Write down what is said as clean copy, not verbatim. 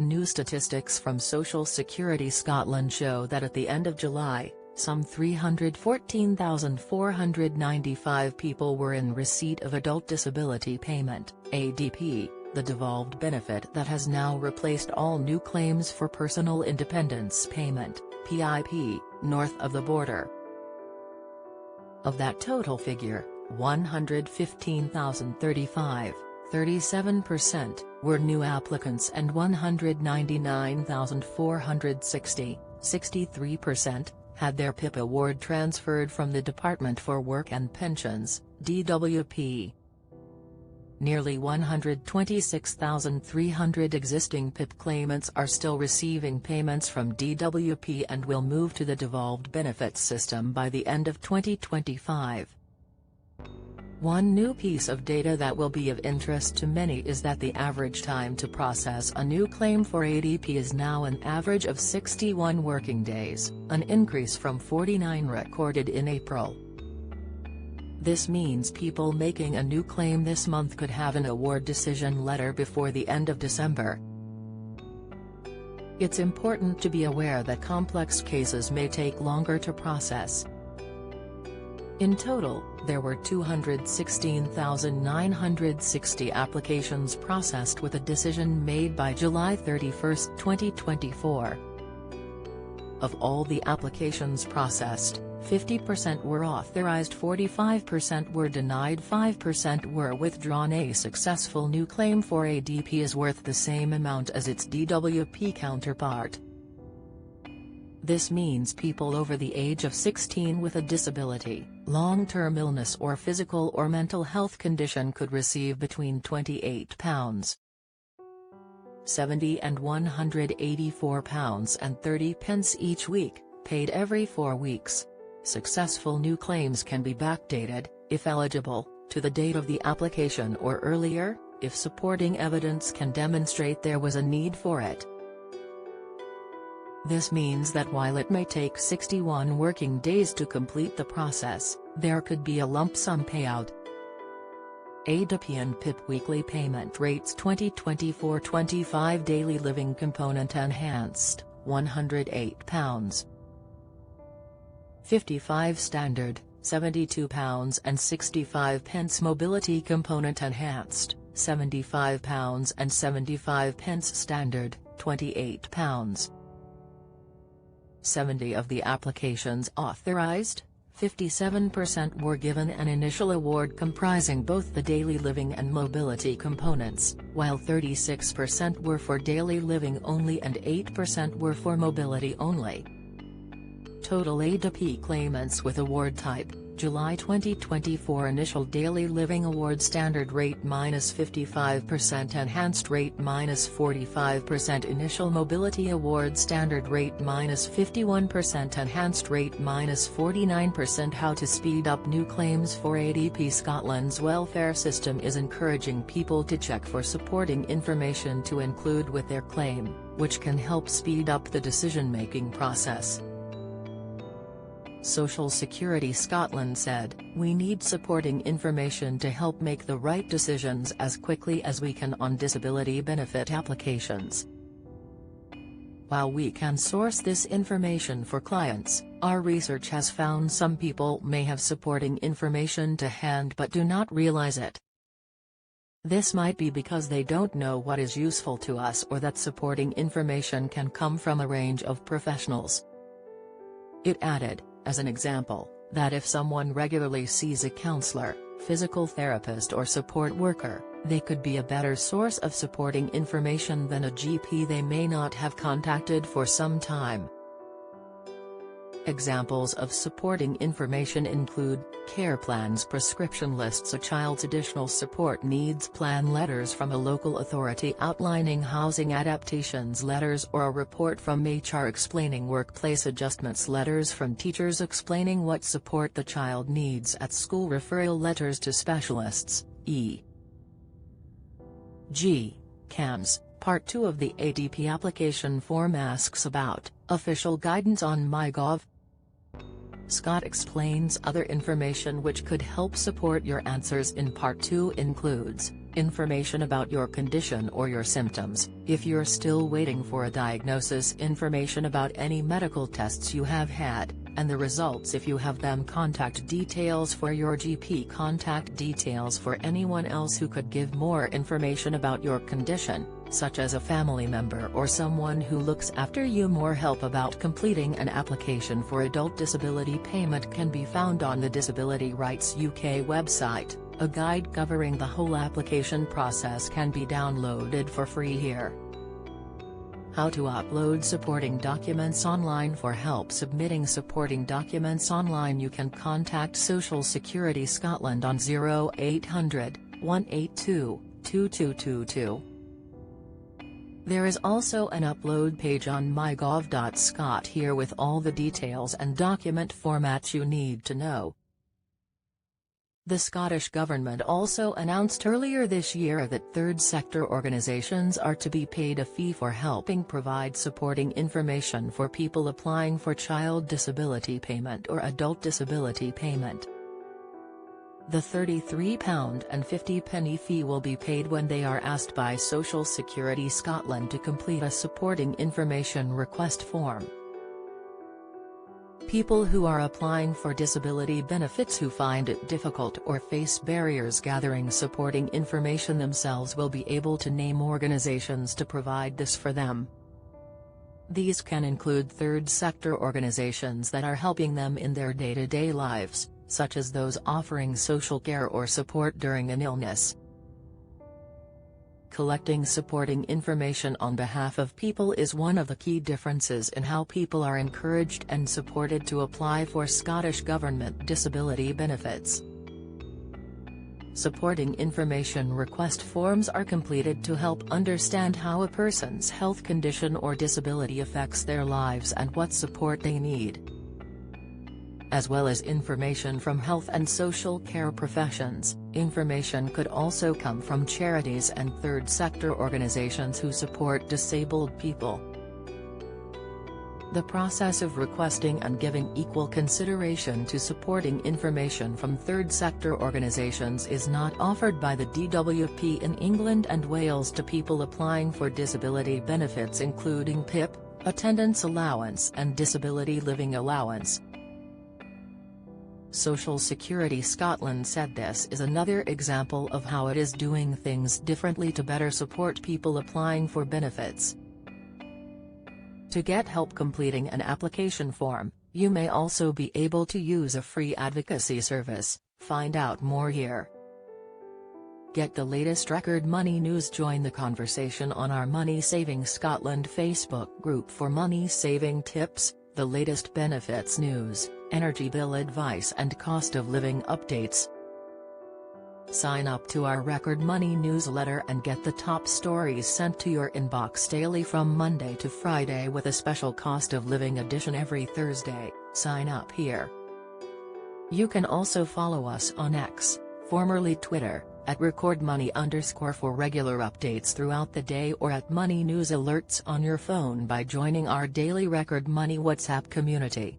New statistics from Social Security Scotland show that at the end of July, some 314,495 people were in receipt of Adult Disability Payment (ADP), the devolved benefit that has now replaced all new claims for Personal Independence Payment (PIP) north of the border. Of that total figure, 115,035, 37%, were new applicants and 199,460, 63%, had their PIP award transferred from the Department for Work and Pensions, DWP. Nearly 126,300 existing PIP claimants are still receiving payments from DWP and will move to the devolved benefits system by the end of 2025. One new piece of data that will be of interest to many is that the average time to process a new claim for ADP is now an average of 61 working days, an increase from 49 recorded in April. This means people making a new claim this month could have an award decision letter before the end of December. It's important to be aware that complex cases may take longer to process. In total, there were 216,960 applications processed with a decision made by July 31, 2024. Of all the applications processed, 50% were authorized, 45% were denied, 5% were withdrawn. A successful new claim for ADP is worth the same amount as its DWP counterpart. This means people over the age of 16 with a disability, long-term illness or physical or mental health condition could receive between £28.70 and £184.30 each week, paid every 4 weeks. Successful new claims can be backdated, if eligible, to the date of the application or earlier, if supporting evidence can demonstrate there was a need for it. This means that while it may take 61 working days to complete the process, there could be a lump sum payout. ADP and PIP weekly payment rates: 2024-25 daily living component enhanced, £108. 55 standard, £72.65 mobility component enhanced, £75.75 standard, £28. 70 of the applications authorized, 57% were given an initial award comprising both the daily living and mobility components, while 36% were for daily living only and 8% were for mobility only. Total ADP claimants with award type: July 2024 initial daily living award standard rate -55%, enhanced rate -45%, initial mobility award standard rate -51%, enhanced rate -49%. How to speed up new claims for ADP? Scotland's welfare system is encouraging people to check for supporting information to include with their claim, which can help speed up the decision-making process. Social Security Scotland said, "We need supporting information to help make the right decisions as quickly as we can on disability benefit applications. While we can source this information for clients, our research has found some people may have supporting information to hand but do not realize it. This might be because they don't know what is useful to us, or that supporting information can come from a range of professionals." It added, as an example, that if someone regularly sees a counselor, physical therapist or support worker, they could be a better source of supporting information than a GP they may not have contacted for some time. Examples of supporting information include care plans, prescription lists, a child's additional support needs plan, letters from a local authority outlining housing adaptations, letters or a report from HR explaining workplace adjustments, letters from teachers explaining what support the child needs at school, referral letters to specialists, e.g. CAMS. Part 2 of the ADP application form asks about official guidance on MyGov. Scott explains other information which could help support your answers in Part 2 includes information about your condition or your symptoms, if you're still waiting for a diagnosis, information about any medical tests you have had, and the results if you have them, contact details for your GP, contact details for anyone else who could give more information about your condition, such as a family member or someone who looks after you. More help about completing an application for adult disability payment can be found on the Disability Rights UK website. A guide covering the whole application process can be downloaded for free here. How to upload supporting documents online. For help submitting supporting documents online, you can contact Social Security Scotland on 0800 182 2222. There is also an upload page on mygov.scot here with all the details and document formats you need to know. The Scottish Government also announced earlier this year that third sector organisations are to be paid a fee for helping provide supporting information for people applying for child disability payment or adult disability payment. The £33.50 fee will be paid when they are asked by Social Security Scotland to complete a supporting information request form. People who are applying for disability benefits who find it difficult or face barriers gathering supporting information themselves will be able to name organisations to provide this for them. These can include third sector organisations that are helping them in their day-to-day lives, such as those offering social care or support during an illness. Collecting supporting information on behalf of people is one of the key differences in how people are encouraged and supported to apply for Scottish Government disability benefits. Supporting information request forms are completed to help understand how a person's health condition or disability affects their lives and what support they need, as well as information from health and social care professions. Information could also come from charities and third sector organisations who support disabled people. The process of requesting and giving equal consideration to supporting information from third sector organisations is not offered by the DWP in England and Wales to people applying for disability benefits, including PIP, attendance allowance and disability living allowance. Social Security Scotland said this is another example of how it is doing things differently to better support people applying for benefits. To get help completing an application form, you may also be able to use a free advocacy service. Find out more here. Get the latest record money news. Join the conversation on our Money Saving Scotland Facebook group for money saving tips, the latest benefits news, energy bill advice and cost of living updates. Sign up to our Record Money newsletter and get the top stories sent to your inbox daily from Monday to Friday with a special cost of living edition every Thursday. Sign up here. You can also follow us on X, formerly Twitter, at recordmoney_ for regular updates throughout the day, or at Money News Alerts on your phone by joining our daily Record Money WhatsApp community.